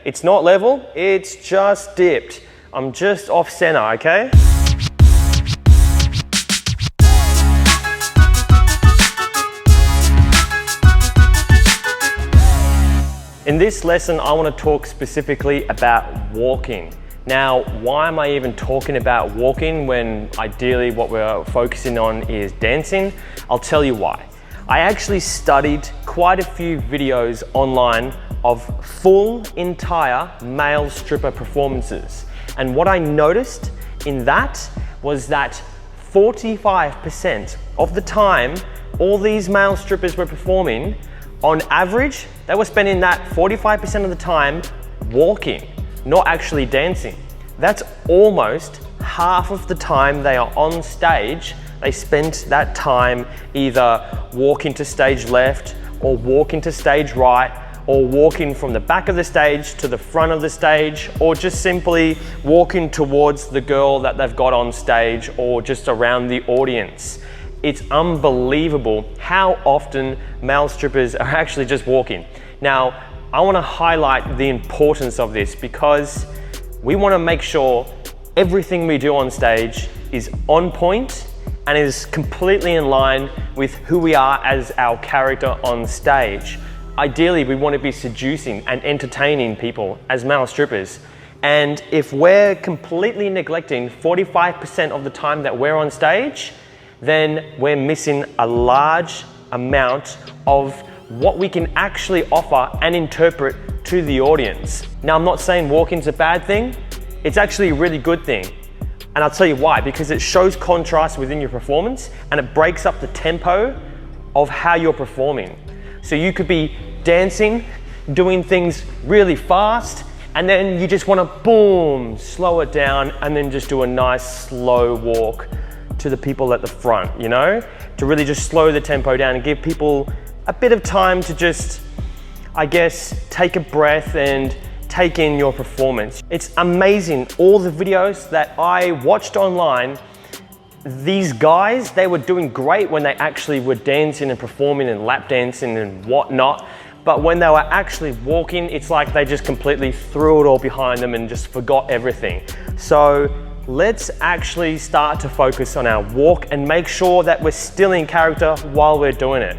It's not level, it's just dipped. I'm just off center, okay? In this lesson, I want to talk specifically about walking. Now, why am I even talking about walking when ideally what we're focusing on is dancing? I'll tell you why. I actually studied quite a few videos online of full, entire male stripper performances. And what I noticed in that was that 45% of the time all these male strippers were performing, on average, they were spending that 45% of the time walking, not actually dancing. That's almost half of the time they are on stage. They spent that time either walking to stage left or walking to stage right, or walking from the back of the stage to the front of the stage, or just simply walking towards the girl that they've got on stage, or just around the audience. It's unbelievable how often male strippers are actually just walking. Now, I want to highlight the importance of this because we want to make sure everything we do on stage is on point and is completely in line with who we are as our character on stage. Ideally, we want to be seducing and entertaining people as male strippers. And if we're completely neglecting 45% of the time that we're on stage, then we're missing a large amount of what we can actually offer and interpret to the audience. Now, I'm not saying walking's a bad thing. It's actually a really good thing. And I'll tell you why, because it shows contrast within your performance and it breaks up the tempo of how you're performing. So you could be dancing, doing things really fast, and then you just want to boom, slow it down, and then just do a nice slow walk to the people at the front, you know, to really just slow the tempo down and give people a bit of time to just, I guess, take a breath and take in your performance. It's amazing, all the videos that I watched online, these guys, they were doing great when they actually were dancing and performing and lap dancing and whatnot, but when they were actually walking, it's like they just completely threw it all behind them and just forgot everything. So let's actually start to focus on our walk and make sure that we're still in character while we're doing it.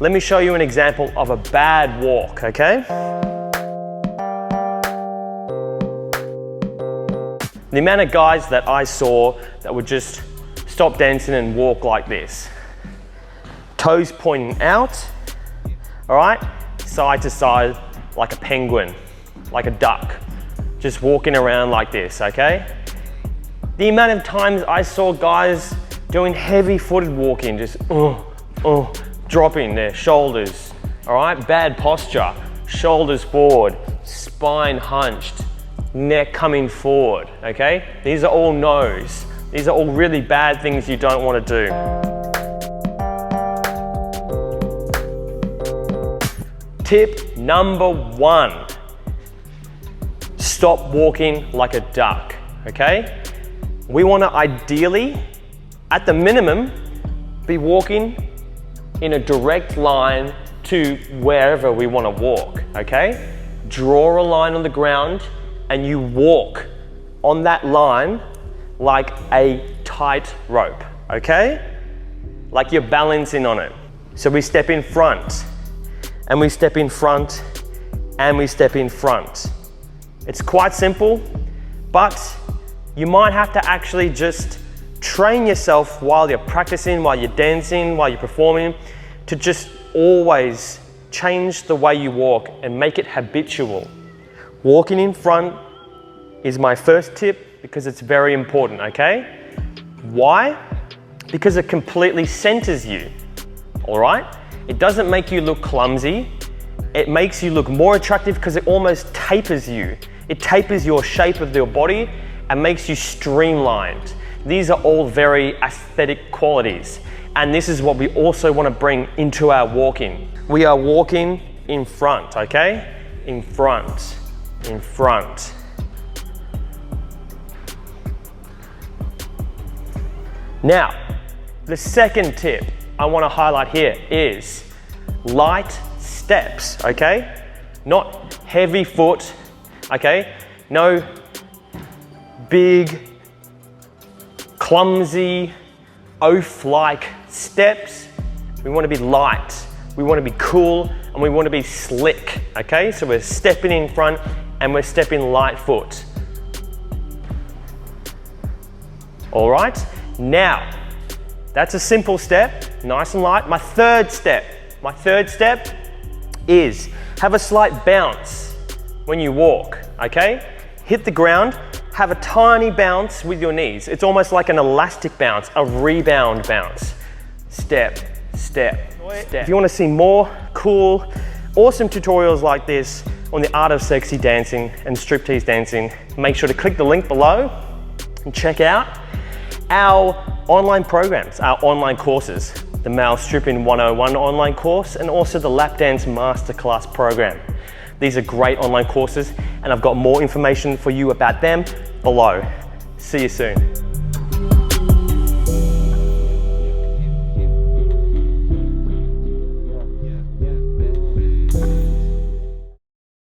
Let me show you an example of a bad walk, okay? The amount of guys that I saw that would just stop dancing and walk like this. Toes pointing out, all right? Side to side like a penguin, like a duck. Just walking around like this, okay? The amount of times I saw guys doing heavy-footed walking, just dropping their shoulders, all right? Bad posture, shoulders forward, spine hunched, neck coming forward, okay? These are all no's. These are all really bad things you don't want to do. Tip number 1, stop walking like a duck, okay? We want to ideally, at the minimum, be walking in a direct line to wherever we want to walk, okay? Draw a line on the ground and you walk on that line like a tight rope, okay? Like you're balancing on it. So we step in front, and we step in front, and we step in front. It's quite simple, but you might have to actually just train yourself while you're practicing, while you're dancing, while you're performing, to just always change the way you walk and make it habitual. Walking in front is my first tip because it's very important, okay? Why? Because it completely centers you, all right? It doesn't make you look clumsy. It makes you look more attractive because it almost tapers you. It tapers your shape of your body and makes you streamlined. These are all very aesthetic qualities. And this is what we also want to bring into our walking. We are walking in front, okay? In front, in front. Now, the second tip I want to highlight here is light steps, okay? Not heavy foot, okay? No big, clumsy, oaf-like steps. We want to be light, we want to be cool, and we want to be slick, okay? So we're stepping in front and we're stepping light foot. All right, now, that's a simple step, nice and light. My third step is have a slight bounce when you walk, okay? Hit the ground, have a tiny bounce with your knees. It's almost like an elastic bounce, a rebound bounce. Step, step, step. If you want to see more cool, awesome tutorials like this on the art of sexy dancing and striptease dancing, make sure to click the link below and check out our online programs, our online courses, the Male Stripping 101 online course and also the Lap Dance Masterclass program. These are great online courses and I've got more information for you about them below. See you soon.